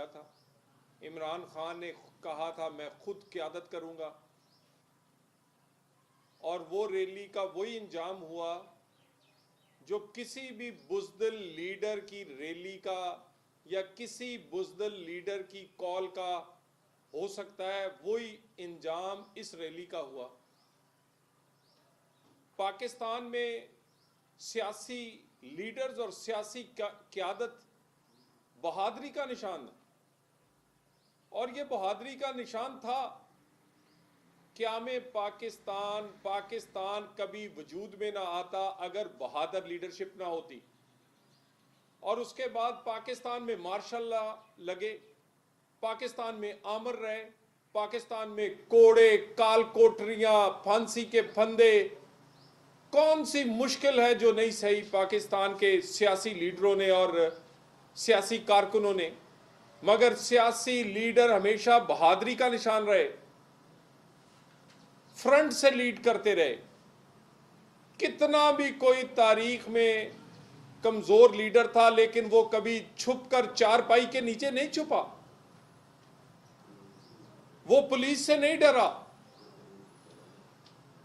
गया था। इमरान खान ने कहा था मैं खुद क़यादत करूंगा, और वो रैली का वही अंजाम हुआ जो किसी भी बुज़दिल लीडर की रैली का या किसी बुज़दिल लीडर की कॉल का हो सकता है, वही अंजाम इस रैली का हुआ। पाकिस्तान में सियासी लीडर्स और सियासी क़यादत बहादुरी का निशान है, और ये बहादुरी का निशान था। क़यामे पाकिस्तान कभी वजूद में ना आता अगर बहादुर लीडरशिप ना होती। और उसके बाद पाकिस्तान में मार्शल लॉ लगे, पाकिस्तान में आमर रहे, पाकिस्तान में कोड़े, काल कोठरियां, फांसी के फंदे, कौन सी मुश्किल है जो नहीं सही पाकिस्तान के सियासी लीडरों ने और सियासी कारकुनों ने। मगर सियासी लीडर हमेशा बहादुरी का निशान रहे, फ्रंट से लीड करते रहे। कितना भी कोई तारीख में कमजोर लीडर था, लेकिन वो कभी छुपकर चारपाई के नीचे नहीं छुपा, वो पुलिस से नहीं डरा।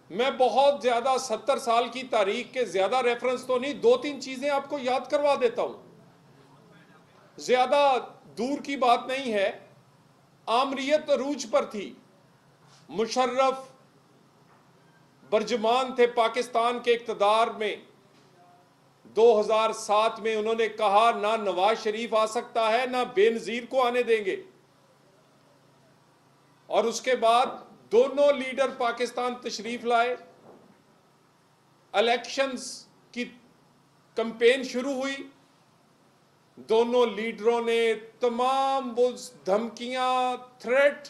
मैं बहुत ज्यादा 70 साल की तारीख के ज्यादा रेफरेंस तो नहीं, 2-3 चीजें आपको याद करवा देता हूं। ज्यादा दूर की बात नहीं है। आमरीयत अरूज पर थी, मुशर्रफ बर्जमान थे पाकिस्तान के इक़्तिदार में। 2007 में उन्होंने कहा ना नवाज शरीफ आ सकता है ना बेनजीर को आने देंगे, और उसके बाद दोनों लीडर पाकिस्तान तशरीफ लाए। इलेक्शंस की कैंपेन शुरू हुई। दोनों लीडरों ने तमाम वो धमकियां, थ्रेट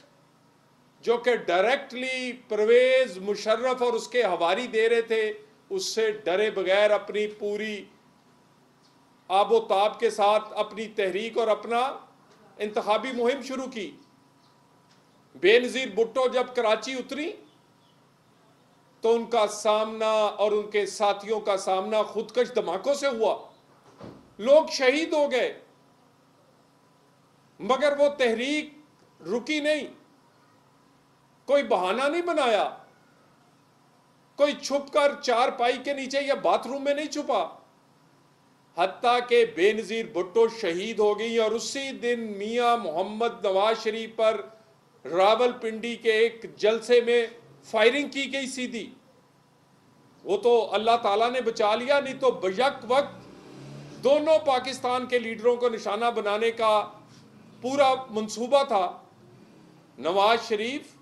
जो कि डायरेक्टली परवेज मुशर्रफ और उसके हवारी दे रहे थे, उससे डरे बगैर अपनी पूरी आबोताब के साथ अपनी तहरीक और अपना इंतखाबी मुहिम शुरू की। बेनजीर भुट्टो जब कराची उतरी तो उनका सामना और उनके साथियों का सामना खुदकश धमाकों से हुआ, लोग शहीद हो गए। मगर वो तहरीक रुकी नहीं, कोई बहाना नहीं बनाया, कोई छुपकर चारपाई के नीचे या बाथरूम में नहीं छुपा। हत्ता के बेनजीर भुट्टो शहीद हो गई, और उसी दिन मियां मोहम्मद नवाज शरीफ पर रावलपिंडी के एक जलसे में फायरिंग की गई सीधी। वो तो अल्लाह ताला ने बचा लिया, नहीं तो बयक वक्त दोनों पाकिस्तान के लीडरों को निशाना बनाने का पूरा मंसूबा था। नवाज शरीफ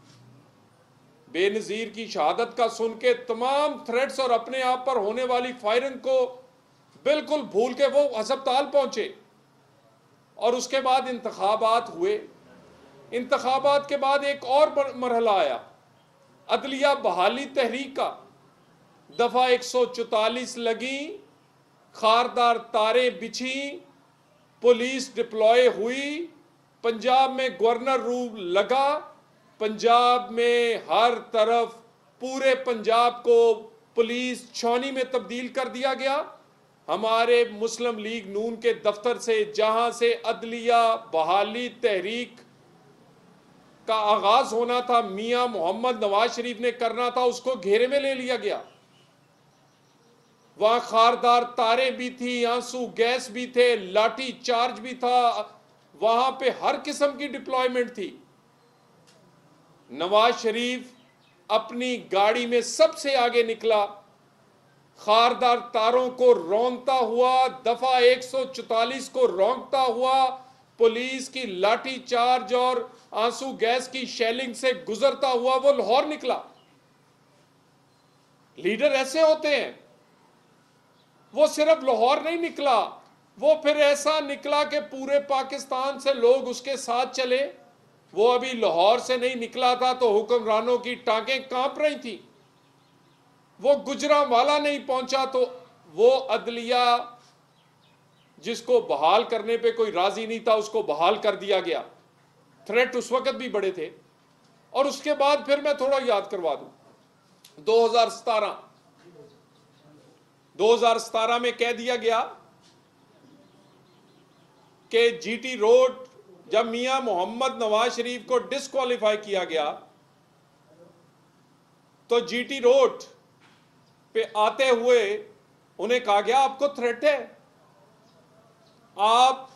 बेनजीर की शहादत का सुन के तमाम थ्रेट्स और अपने आप पर होने वाली फायरिंग को बिल्कुल भूल के वो अस्पताल पहुंचे। और उसके बाद इंतखाबात हुए। इंतखाबात के बाद एक और मरहला आया, अदलिया बहाली तहरीक का। दफा 144 लगी, खारदार तारें बिछी, पुलिस डिप्लॉय हुई, पंजाब में गवर्नर रूल लगा, पंजाब में हर तरफ पूरे पंजाब को पुलिस छावनी में तब्दील कर दिया गया। हमारे मुस्लिम लीग नून के दफ्तर से, जहां से अदलिया बहाली तहरीक का आगाज होना था, मियां मोहम्मद नवाज शरीफ ने करना था, उसको घेरे में ले लिया गया। वहां खारदार तारें भी थी, आंसू गैस भी थे, लाठी चार्ज भी था, वहां पे हर किस्म की डिप्लॉयमेंट थी। नवाज शरीफ अपनी गाड़ी में सबसे आगे निकला, खारदार तारों को रौंदता हुआ, दफा 144 को रौंदता हुआ, पुलिस की लाठी चार्ज और आंसू गैस की शेलिंग से गुजरता हुआ वो लाहौर निकला। लीडर ऐसे होते हैं। वो सिर्फ लाहौर नहीं निकला, वो फिर ऐसा निकला कि पूरे पाकिस्तान से लोग उसके साथ चले। वो अभी लाहौर से नहीं निकला था तो हुक्मरानों की टांगें कांप रही थी। वो गुजरांवाला नहीं पहुंचा तो वो अदलिया जिसको बहाल करने पे कोई राजी नहीं था, उसको बहाल कर दिया गया। थ्रेट उस वक्त भी बड़े थे। और उसके बाद फिर मैं थोड़ा याद करवा दूं, 2017 में कह दिया गया कि जीटी रोड जब मियां मोहम्मद नवाज शरीफ को डिस्क्वालीफाई किया गया तो जीटी रोड पे आते हुए उन्हें कहा गया आपको थ्रेट है, आप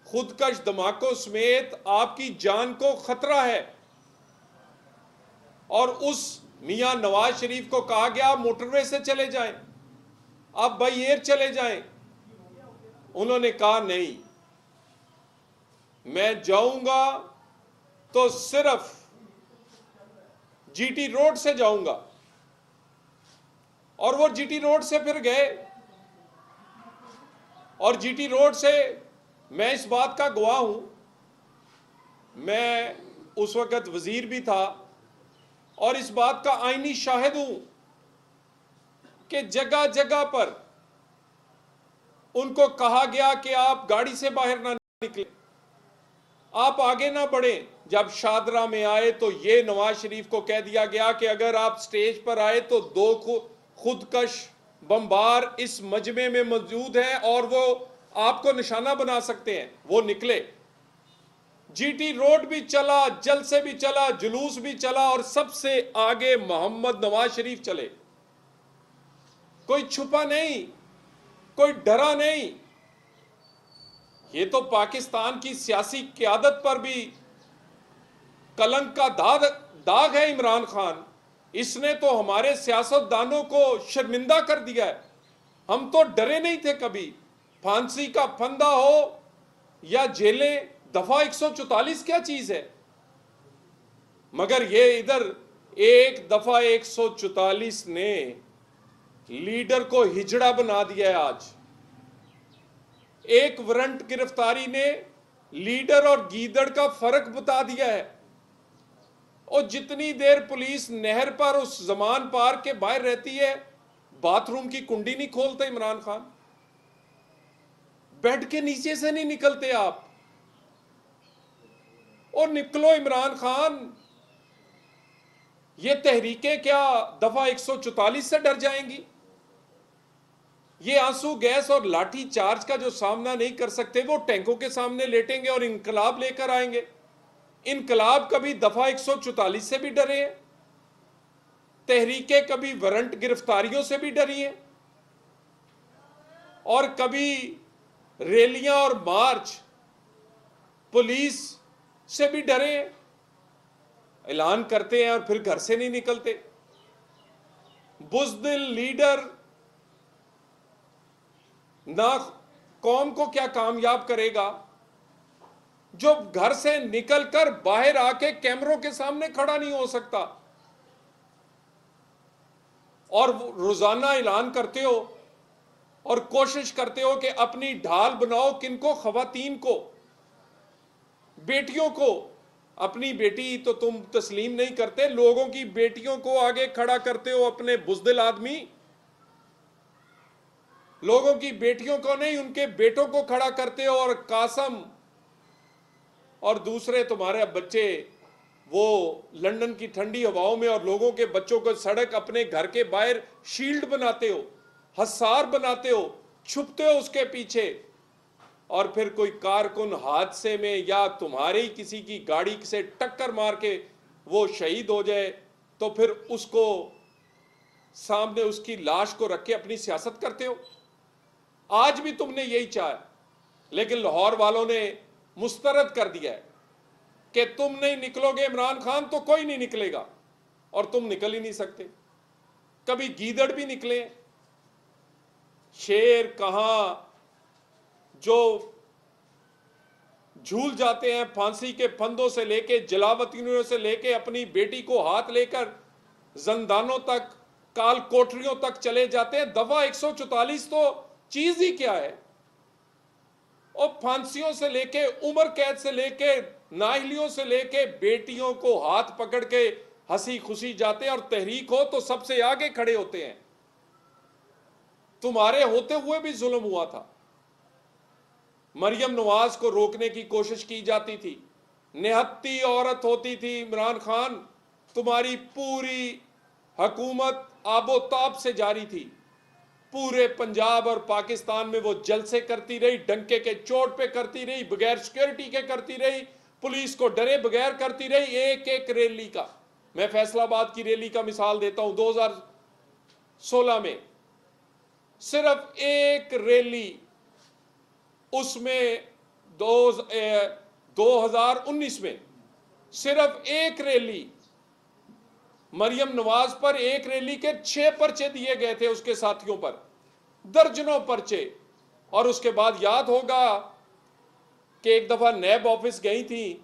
खुदकश धमाकों समेत आपकी जान को खतरा है। और उस मियां नवाज शरीफ को कहा गया आप मोटरवे से चले जाएं, आप बाई एयर चले जाएं। उन्होंने कहा नहीं, मैं जाऊंगा तो सिर्फ जीटी रोड से जाऊंगा। और वो जीटी रोड से फिर गए, और जीटी रोड से मैं इस बात का गवाह हूं, मैं उस वक्त वजीर भी था और इस बात का आईनी शाहिद हूं कि जगह जगह पर उनको कहा गया कि आप गाड़ी से बाहर ना निकले, आप आगे ना बढ़े। जब शादरा में आए तो ये नवाज शरीफ को कह दिया गया कि अगर आप स्टेज पर आए तो दो खुदकश बमबार इस मजमे में मौजूद हैं और वो आपको निशाना बना सकते हैं। वो निकले, जीटी रोड भी चला, जलसे भी चला, जुलूस भी चला, और सबसे आगे मोहम्मद नवाज शरीफ चले। कोई छुपा नहीं, कोई डरा नहीं। ये तो पाकिस्तान की सियासी क़यादत पर भी कलंक का दाग है इमरान खान। इसने तो हमारे सियासतदानों को शर्मिंदा कर दिया है। हम तो डरे नहीं थे कभी, फांसी का फंदा हो या जेलें, दफा 144 क्या चीज है। मगर ये इधर एक दफा 144 ने लीडर को हिजड़ा बना दिया है। आज एक वारंट गिरफ्तारी ने लीडर और गीदड़ का फर्क बता दिया है। और जितनी देर पुलिस नहर पर उस जमान पार्क के बाहर रहती है, बाथरूम की कुंडी नहीं खोलते इमरान खान, बेड के नीचे से नहीं निकलते आप। और निकलो इमरान खान, ये तहरीकें क्या दफा 144 से डर जाएंगी? ये आंसू गैस और लाठी चार्ज का जो सामना नहीं कर सकते, वो टैंकों के सामने लेटेंगे और इनकलाब लेकर आएंगे। इनकलाब कभी दफा 144 से भी डरे हैं, तहरीकें कभी वारंट गिरफ्तारियों से भी डरी हैं, और कभी रैलियां और मार्च पुलिस से भी डरे हैं। ऐलान करते हैं और फिर घर से नहीं निकलते। बुज़दिल लीडर ना कौम को क्या कामयाब करेगा जो घर से निकलकर बाहर आके कैमरों के सामने खड़ा नहीं हो सकता, और रोजाना ऐलान करते हो और कोशिश करते हो कि अपनी ढाल बनाओ। किनको? खवातीन को, बेटियों को। अपनी बेटी तो तुम तस्लीम नहीं करते, लोगों की बेटियों को आगे खड़ा करते हो। अपने बुज़दिल आदमी लोगों की बेटियों को नहीं, उनके बेटों को खड़ा करते हो। और कासम और दूसरे तुम्हारे बच्चे वो लंदन की ठंडी हवाओं में, और लोगों के बच्चों को सड़क अपने घर के बाहर शील्ड बनाते हो, हसार बनाते हो, छुपते हो उसके पीछे। और फिर कोई कारकुन हादसे में या तुम्हारी किसी की गाड़ी से टक्कर मार के वो शहीद हो जाए तो फिर उसको सामने उसकी लाश को रख के अपनी सियासत करते हो। आज भी तुमने यही चाहा, लेकिन लाहौर वालों ने मुस्तरद कर दिया है कि तुम नहीं निकलोगे इमरान खान तो कोई नहीं निकलेगा, और तुम निकल ही नहीं सकते। कभी गीदड़ भी निकले, शेर कहां जो झूल जाते हैं फांसी के फंदों से लेके, जलावतनियों से लेके, अपनी बेटी को हाथ लेकर जंदानों तक, काल कोठरियों तक चले जाते हैं। दफा 144 तो चीज ही क्या है। और फांसियों से लेके, उम्र कैद से लेके, नाहलियों से लेके, बेटियों को हाथ पकड़ के हंसी खुशी जाते हैं, और तहरीक हो तो सबसे आगे खड़े होते हैं। तुम्हारे होते हुए भी जुल्म हुआ था। मरियम नवाज को रोकने की कोशिश की जाती थी, निहत्ती औरत होती थी इमरान खान। तुम्हारी पूरी हुकूमत आबोताब से जारी थी, पूरे पंजाब और पाकिस्तान में वो जलसे करती रही, डंके के चोट पे करती रही, बगैर सिक्योरिटी के करती रही, पुलिस को डरे बगैर करती रही एक एक रैली का। मैं फैसलाबाद की रैली का मिसाल देता हूं, 2016 में सिर्फ एक रैली, उसमें 2019 में सिर्फ एक रैली, मरियम नवाज पर एक रैली के 6 पर्चे दिए गए थे, उसके साथियों पर दर्जनों पर्चे। और उसके बाद याद होगा कि एक दफा नैब ऑफिस गई थी,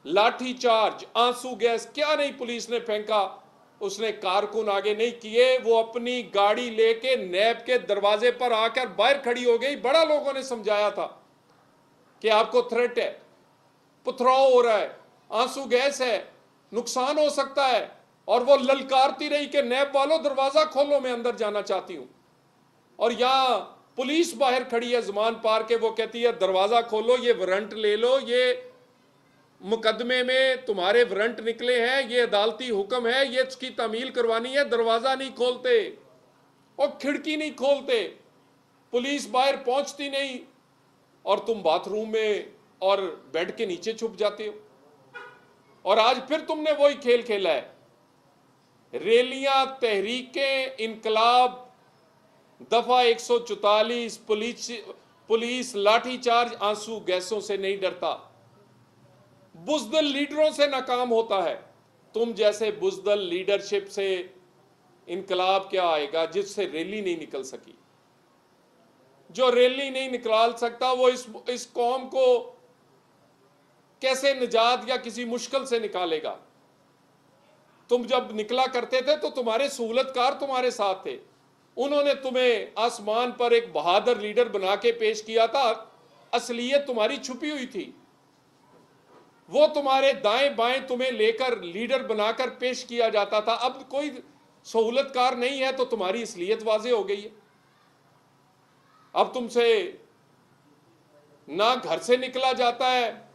लाठी चार्ज, आंसू गैस, क्या नहीं पुलिस ने फेंका, उसने कारकुन आगे नहीं किए, वो अपनी गाड़ी लेके नैब के दरवाजे पर आकर बाहर खड़ी हो गई। बड़ा लोगों ने समझाया था कि आपको थ्रेट है, पथराव हो रहा है, आंसू गैस है, नुकसान हो सकता है, और वो ललकारती रही कि नैब वालों दरवाजा खोलो, मैं अंदर जाना चाहती हूं। और यहां पुलिस बाहर खड़ी है जमान पार के, वो कहती है दरवाजा खोलो, ये वारंट ले लो, ये मुकदमे में तुम्हारे वारंट निकले हैं, ये अदालती हुक्म है, ये इसकी तामील करवानी है, दरवाजा नहीं खोलते और खिड़की नहीं खोलते, पुलिस बाहर पहुंचती नहीं, और तुम बाथरूम में और बेड के नीचे छुप जाते हो। और आज फिर तुमने वही खेल खेला है। रैलियां, तहरीकें, इनकलाब, दफा 144, पुलिस लाठीचार्ज, आंसू गैसों से नहीं डरता, बुज़दिल लीडरों से नाकाम होता है। तुम जैसे बुज़दिल लीडरशिप से इनकलाब क्या आएगा, जिससे रैली नहीं निकल सकी। जो रैली नहीं निकाल सकता वो इस कौम को कैसे निजात या किसी मुश्किल से निकालेगा। तुम जब निकला करते थे तो तुम्हारे सहूलतकार तुम्हारे साथ थे, उन्होंने तुम्हें आसमान पर एक बहादुर लीडर बना के पेश किया था, असलियत तुम्हारी छुपी हुई थी। वो तुम्हारे दाएं बाएं तुम्हें लेकर लीडर बनाकर पेश किया जाता था। अब कोई सहूलतकार नहीं है तो तुम्हारी असलियत वाजे हो गई है। अब तुमसे ना घर से निकला जाता है,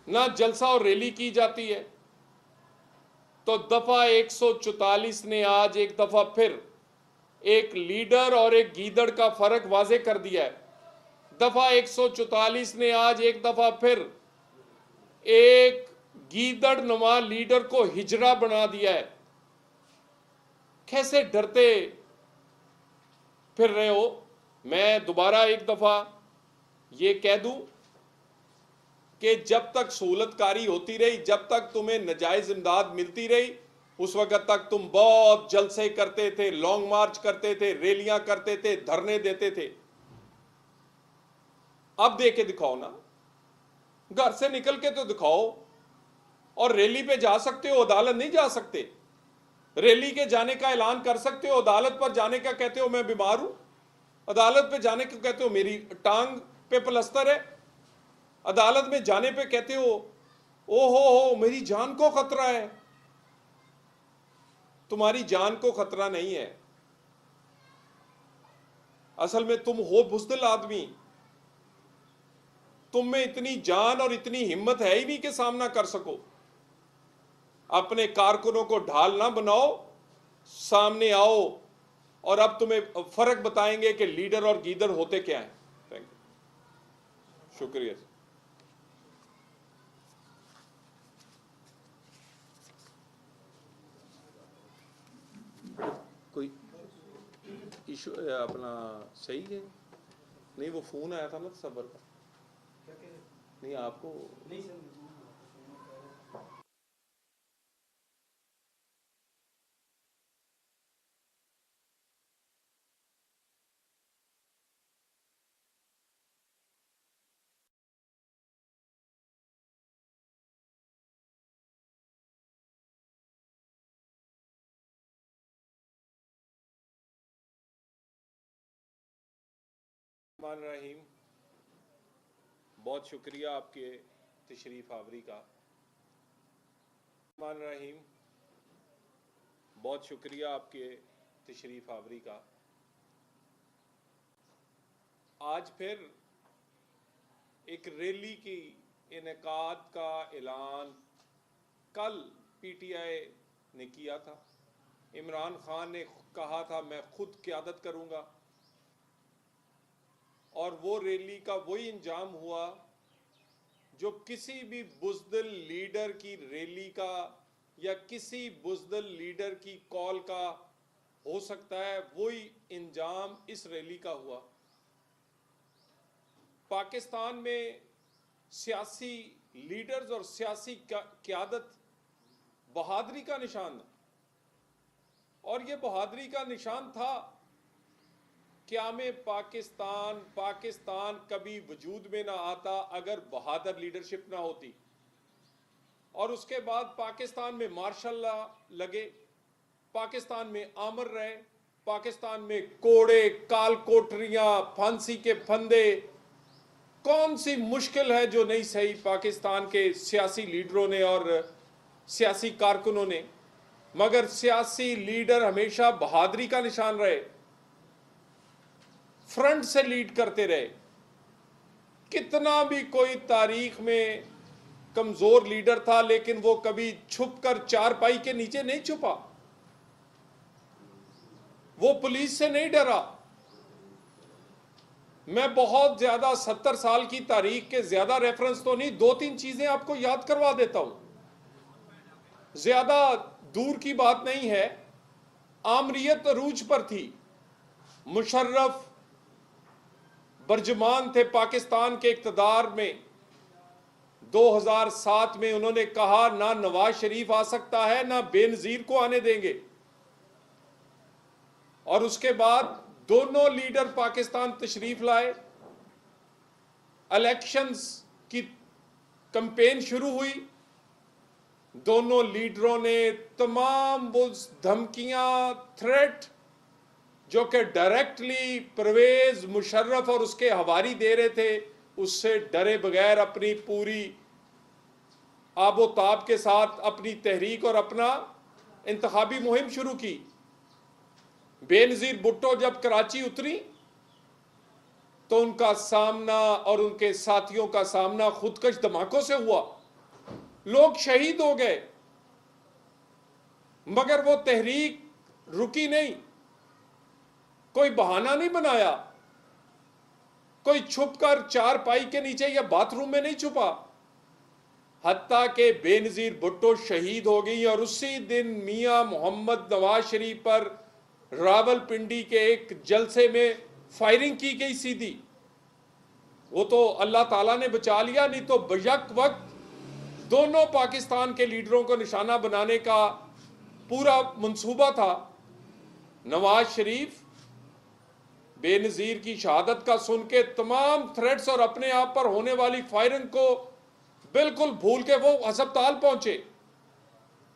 ना जलसा और रैली की जाती है। तो दफा 144 ने आज एक दफा फिर एक लीडर और एक गीदड़ का फर्क वाजे कर दिया है। दफा 144 ने आज एक दफा फिर एक गीदड़ नुमा लीडर को हिजरा बना दिया है। कैसे डरते फिर रहे हो। मैं दोबारा एक दफा ये कह दूं कि जब तक सहूलतकारी होती रही, जब तक तुम्हें नजायज इमदाद मिलती रही, उस वक्त तक तुम बहुत जलसे करते थे, लॉन्ग मार्च करते थे, रैलियां करते थे, धरने देते थे। अब दे के दिखाओ ना, घर से निकल के तो दिखाओ। और रैली पे जा सकते हो, अदालत नहीं जा सकते। रैली के जाने का ऐलान कर सकते हो, अदालत पर जाने का कहते हो मैं बीमार हूं, अदालत पे जाने को कहते हो मेरी टांग पे प्लस्तर है, अदालत में जाने पे कहते हो ओ हो मेरी जान को खतरा है। तुम्हारी जान को खतरा नहीं है, असल में तुम हो बुज़दिल आदमी। तुम में इतनी जान और इतनी हिम्मत है ही नहीं कि सामना कर सको। अपने कारकुनों को ढाल ना बनाओ, सामने आओ और अब तुम्हें फर्क बताएंगे कि लीडर और गीदड़ होते क्या हैं। थैंक यू, शुक्रिया। कोई इशू अपना सही है? नहीं, वो फोन आया था ना सबर का। नहीं आपको नहीं सर। रहीम, बहुत शुक्रिया आपके तशरीफ आवरी का। रहीम, बहुत शुक्रिया आपके तशरीफ आवरी का। आज फिर एक रैली की इनेकाद का ऐलान कल पीटीआई ने किया था। इमरान खान ने कहा था मैं खुद क़यादत करूंगा, और वो रैली का वही इंजाम हुआ जो किसी भी बुज़दिल लीडर की रैली का या किसी बुज़दिल लीडर की कॉल का हो सकता है, वही इंजाम इस रैली का हुआ। पाकिस्तान में सियासी लीडर्स और सियासी क़यादत बहादुरी का निशान था, और ये बहादुरी का निशान था क़यामे पाकिस्तान कभी वजूद में ना आता अगर बहादुर लीडरशिप ना होती। और उसके बाद पाकिस्तान में मार्शल लॉ लगे, पाकिस्तान में आमर रहे, पाकिस्तान में कोड़े, काल कोठरियां, फांसी के फंदे, कौन सी मुश्किल है जो नहीं सही पाकिस्तान के सियासी लीडरों ने और सियासी कारकुनों ने। मगर सियासी लीडर हमेशा बहादुरी का निशान रहे, फ्रंट से लीड करते रहे। कितना भी कोई तारीख में कमजोर लीडर था, लेकिन वो कभी छुपकर चारपाई के नीचे नहीं छुपा, वो पुलिस से नहीं डरा। मैं बहुत ज्यादा 70 साल की तारीख के ज्यादा रेफरेंस तो नहीं, 2-3 चीजें आपको याद करवा देता हूं, ज्यादा दूर की बात नहीं है। आमरीयत अरूज पर थी, मुशर्रफ बर्जमान थे पाकिस्तान के इक्तदार में। 2007 में उन्होंने कहा ना नवाज शरीफ आ सकता है ना बेनजीर को आने देंगे, और उसके बाद दोनों लीडर पाकिस्तान तशरीफ लाए। इलेक्शंस की कैंपेन शुरू हुई, दोनों लीडरों ने तमाम वो धमकियां, थ्रेट जो कि डायरेक्टली परवेज मुशर्रफ और उसके हवारी दे रहे थे, उससे डरे बगैर अपनी पूरी आबोताब के साथ अपनी तहरीक और अपना इंतखाबी मुहिम शुरू की। बेनजीर भुट्टो जब कराची उतरी तो उनका सामना और उनके साथियों का सामना खुदकश धमाकों से हुआ, लोग शहीद हो गए, मगर वो तहरीक रुकी नहीं। कोई बहाना नहीं बनाया, कोई छुपकर चारपाई के नीचे या बाथरूम में नहीं छुपा। हत्ता के बेनजीर भुट्टो शहीद हो गई, और उसी दिन मियां मोहम्मद नवाज शरीफ पर रावलपिंडी के एक जलसे में फायरिंग की गई सीधी। वो तो अल्लाह ताला ने बचा लिया, नहीं तो बयक वक्त दोनों पाकिस्तान के लीडरों को निशाना बनाने का पूरा मंसूबा था। नवाज शरीफ बेनजीर की शहादत का सुन के तमाम थ्रेट्स और अपने आप पर होने वाली फायरिंग को बिल्कुल भूल के वो अस्पताल पहुंचे,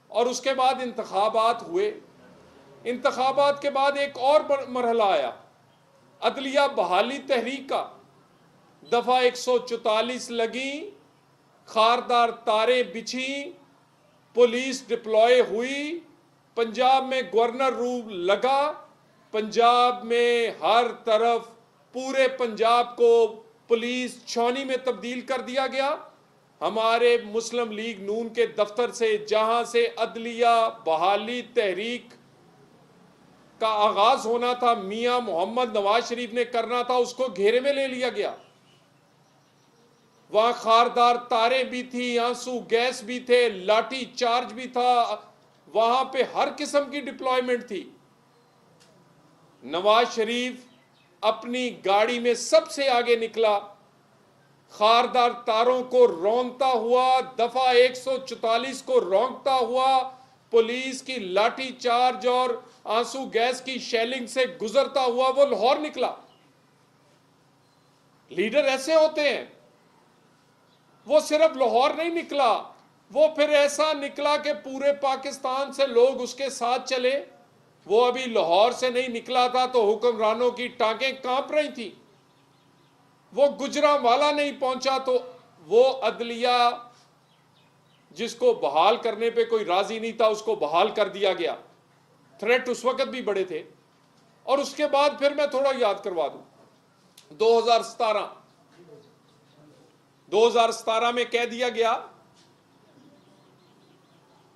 और उसके बाद इंतखाबात हुए। इंतखाबात के बाद एक और मरहला आया, अदलिया बहाली तहरीक का। दफा 144 लगी, खारदार तारें बिछी, पुलिस डिप्लॉय हुई, पंजाब में गवर्नर रूल लगा, पंजाब में हर तरफ पूरे पंजाब को पुलिस छावनी में तब्दील कर दिया गया। हमारे मुस्लिम लीग नून के दफ्तर से, जहां से अदलिया बहाली तहरीक का आगाज होना था, मियां मोहम्मद नवाज शरीफ ने करना था, उसको घेरे में ले लिया गया। वहां खारदार तारें भी थी, आंसू गैस भी थे, लाठी चार्ज भी था, वहां पे हर किस्म की डिप्लॉयमेंट थी। नवाज शरीफ अपनी गाड़ी में सबसे आगे निकला, खारदार तारों को रौंदता हुआ, दफा 144 को रौंदता हुआ, पुलिस की लाठी चार्ज और आंसू गैस की शेलिंग से गुजरता हुआ वो लाहौर निकला। लीडर ऐसे होते हैं। वो सिर्फ लाहौर नहीं निकला, वो फिर ऐसा निकला कि पूरे पाकिस्तान से लोग उसके साथ चले। वो अभी लाहौर से नहीं निकला था तो हुक्मरानों की टांगें कांप रही थी। वो गुजरांवाला नहीं पहुंचा तो वो अदलिया जिसको बहाल करने पे कोई राजी नहीं था, उसको बहाल कर दिया गया। थ्रेट उस वक्त भी बड़े थे। और उसके बाद फिर मैं थोड़ा याद करवा दूं, 2017 में कह दिया गया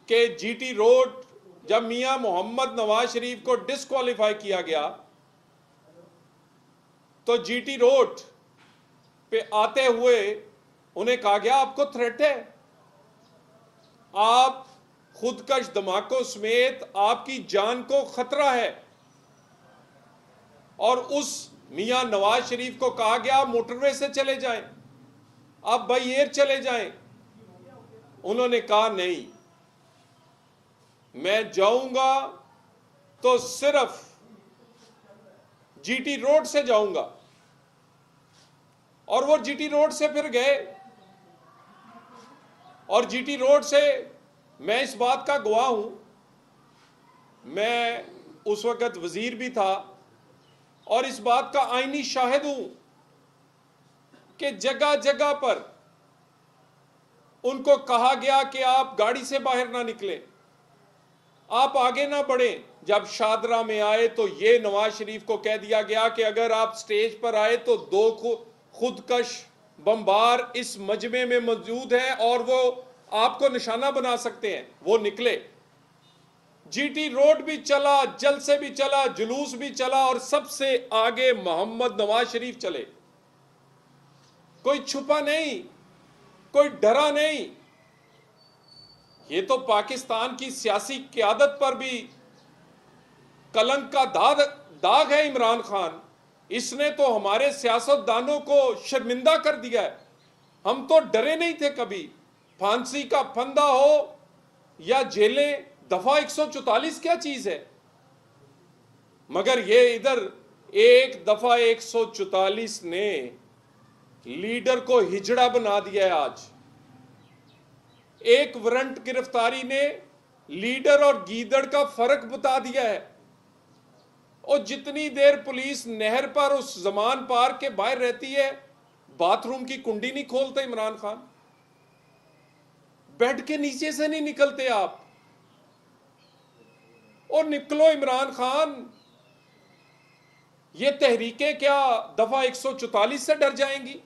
कि जीटी रोड, जब मियां मोहम्मद नवाज शरीफ को डिस्क्वालीफाई किया गया तो जीटी रोड पे आते हुए उन्हें कहा गया आपको थ्रेट है, आप खुदकश धमाकों समेत आपकी जान को खतरा है। और उस मियां नवाज शरीफ को कहा गया मोटरवे से चले जाएं, आप बाई एयर चले जाएं। उन्होंने कहा नहीं, मैं जाऊंगा तो सिर्फ जीटी रोड से जाऊंगा। और वो जीटी रोड से फिर गए, और जीटी रोड से मैं इस बात का गवाह हूं, मैं उस वक्त वजीर भी था और इस बात का आईनी शाहिद हूं कि जगह जगह पर उनको कहा गया कि आप गाड़ी से बाहर ना निकले, आप आगे ना बढ़े। जब शादरा में आए तो ये नवाज शरीफ को कह दिया गया कि अगर आप स्टेज पर आए तो 2 खुदकश बमबार इस मजमे में मौजूद हैं और वो आपको निशाना बना सकते हैं। वो निकले, जीटी रोड भी चला, जलसे भी चला, जुलूस भी चला, और सबसे आगे मोहम्मद नवाज शरीफ चले। कोई छुपा नहीं, कोई डरा नहीं। ये तो पाकिस्तान की सियासी क़यादत पर भी कलंक का दाग है इमरान खान। इसने तो हमारे सियासतदानों को शर्मिंदा कर दिया है। हम तो डरे नहीं थे कभी, फांसी का फंदा हो या जेलें, दफा 144 क्या चीज है। मगर ये इधर एक दफा 144 ने लीडर को हिजड़ा बना दिया है। आज एक वारंट गिरफ्तारी ने लीडर और गीदड़ का फर्क बता दिया है। और जितनी देर पुलिस नहर पर उस जमान पार्क के बाहर रहती है, बाथरूम की कुंडी नहीं खोलते इमरान खान, बेड के नीचे से नहीं निकलते आप। और निकलो इमरान खान, ये तहरीकें क्या दफा 144 से डर जाएंगी?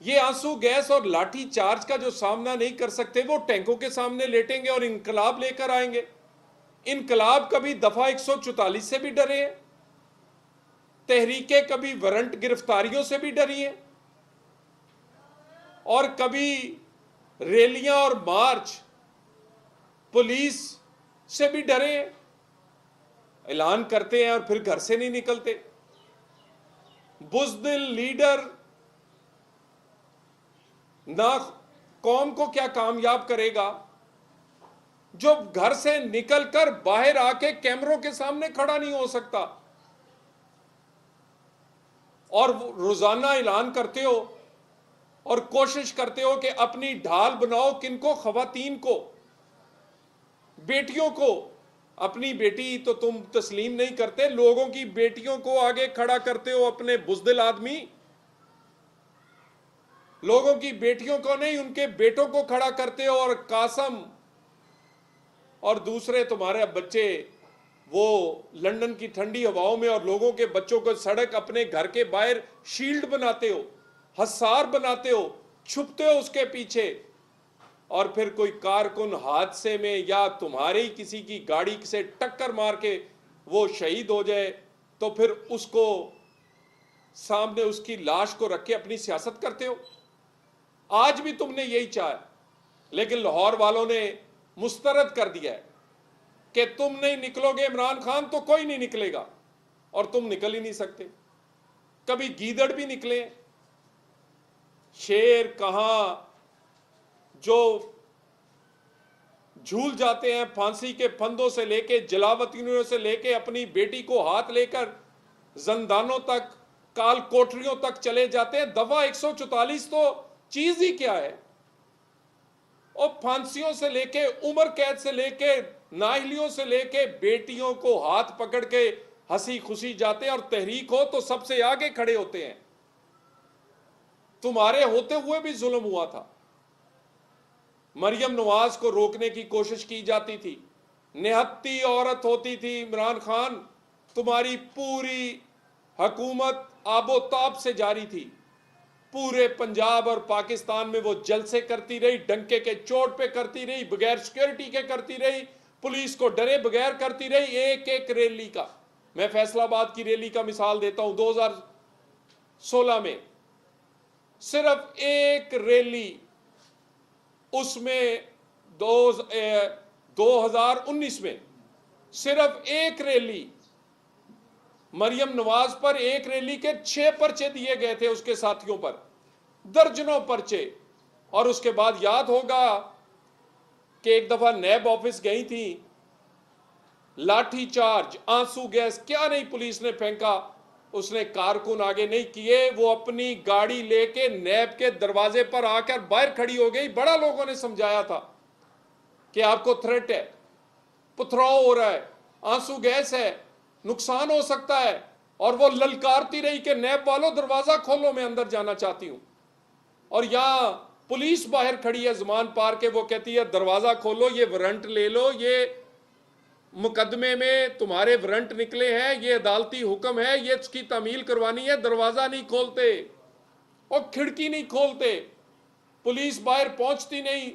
ये आंसू गैस और लाठी चार्ज का जो सामना नहीं कर सकते, वो टैंकों के सामने लेटेंगे और इनकलाब लेकर आएंगे। इनकलाब कभी दफा 144 से भी डरे हैं, तहरीकें कभी वारंट गिरफ्तारियों से भी डरी हैं, और कभी रैलियां और मार्च पुलिस से भी डरे हैं। ऐलान करते हैं और फिर घर से नहीं निकलते। बुज़दिल लीडर ना कौम को क्या कामयाब करेगा जो घर से निकलकर बाहर आके कैमरों के सामने खड़ा नहीं हो सकता, और रोजाना ऐलान करते हो और कोशिश करते हो कि अपनी ढाल बनाओ। किनको? खवातीन को, बेटियों को। अपनी बेटी तो तुम तस्लीम नहीं करते, लोगों की बेटियों को आगे खड़ा करते हो। अपने बुज़दिल आदमी लोगों की बेटियों को नहीं, उनके बेटों को खड़ा करते हो। और कासम और दूसरे तुम्हारे बच्चे वो लंदन की ठंडी हवाओं में, और लोगों के बच्चों को सड़क अपने घर के बाहर शील्ड बनाते हो, हसार बनाते हो, छुपते हो उसके पीछे। और फिर कोई कारकुन हादसे में या तुम्हारे ही किसी की गाड़ी से टक्कर मार के वो शहीद हो जाए, तो फिर उसको सामने उसकी लाश को रख के अपनी सियासत करते हो। आज भी तुमने यही चाहा, लेकिन लाहौर वालों ने मुस्तरद कर दिया है कि तुम नहीं निकलोगे इमरान खान तो कोई नहीं निकलेगा, और तुम निकल ही नहीं सकते। कभी गीदड़ भी निकले, शेर कहां जो झूल जाते हैं फांसी के फंदों से लेके, जलावतनियों से लेके, अपनी बेटी को हाथ लेकर जंदानों तक, काल कोठरियों तक चले जाते हैं। दफा 144 तो चीज ही क्या है। और फांसियों से लेके, उम्र कैद से लेके, नाअहलियों से लेके, बेटियों को हाथ पकड़ के हंसी खुशी जाते हैं। और तहरीक हो तो सबसे आगे खड़े होते हैं। तुम्हारे होते हुए भी जुल्म हुआ था। मरियम नवाज को रोकने की कोशिश की जाती थी, निहत्ती औरत होती थी इमरान खान। तुम्हारी पूरी हुकूमत आबोताब से जारी थी, पूरे पंजाब और पाकिस्तान में वो जलसे करती रही, डंके के चोट पे करती रही, बगैर सिक्योरिटी के करती रही, पुलिस को डरे बगैर करती रही। एक एक रैली का, मैं फैसलाबाद की रैली का मिसाल देता हूं, 2016 में सिर्फ एक रैली, उसमें 2019 में सिर्फ एक रैली, मरियम नवाज पर एक रैली के 6 पर्चे दिए गए थे, उसके साथियों पर दर्जनों पर्चे। और उसके बाद याद होगा कि एक दफा नैब ऑफिस गई थी, लाठी चार्ज, आंसू गैस, क्या नहीं पुलिस ने फेंका, उसने कारकुन आगे नहीं किए, वो अपनी गाड़ी लेके नैब के दरवाजे पर आकर बाहर खड़ी हो गई। बड़ा लोगों ने समझाया था कि आपको थ्रेट है, पथराव हो रहा है, आंसू गैस है, नुकसान हो सकता है, और वो ललकारती रही कि नैब वालों दरवाजा खोलो, मैं अंदर जाना चाहती हूं। और यहां पुलिस बाहर खड़ी है जमान पार के, वो कहती है दरवाजा खोलो, ये वारंट ले लो, ये मुकदमे में तुम्हारे वारंट निकले हैं, ये अदालती हुक्म है, ये इसकी तामील करवानी है, दरवाजा नहीं खोलते और खिड़की नहीं खोलते, पुलिस बाहर पहुंचती नहीं,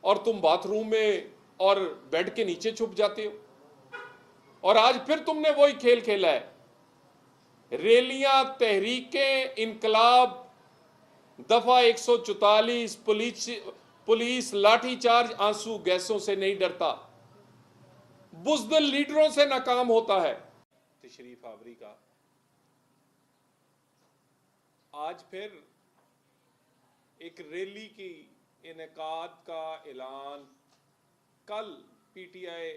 और तुम बाथरूम में और बेड के नीचे छुप जाते हो। और आज फिर तुमने वही खेल खेला है। रैलियां, तहरीकें, इनकलाब, दफा 144, पुलिस लाठीचार्ज, आंसू गैसों से नहीं डरता, बुज़दिल लीडरों से नाकाम होता है। तशरीफ आवरी का आज फिर एक रैली की इनेकाद का ऐलान कल पीटीआई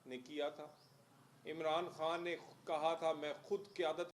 ने किया था। इमरान खान ने कहा था मैं खुद क़यादत